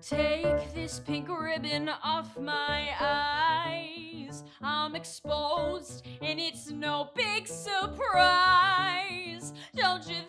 Take this pink ribbon off my eyes. I'm exposed, and it's no big surprise. Don't you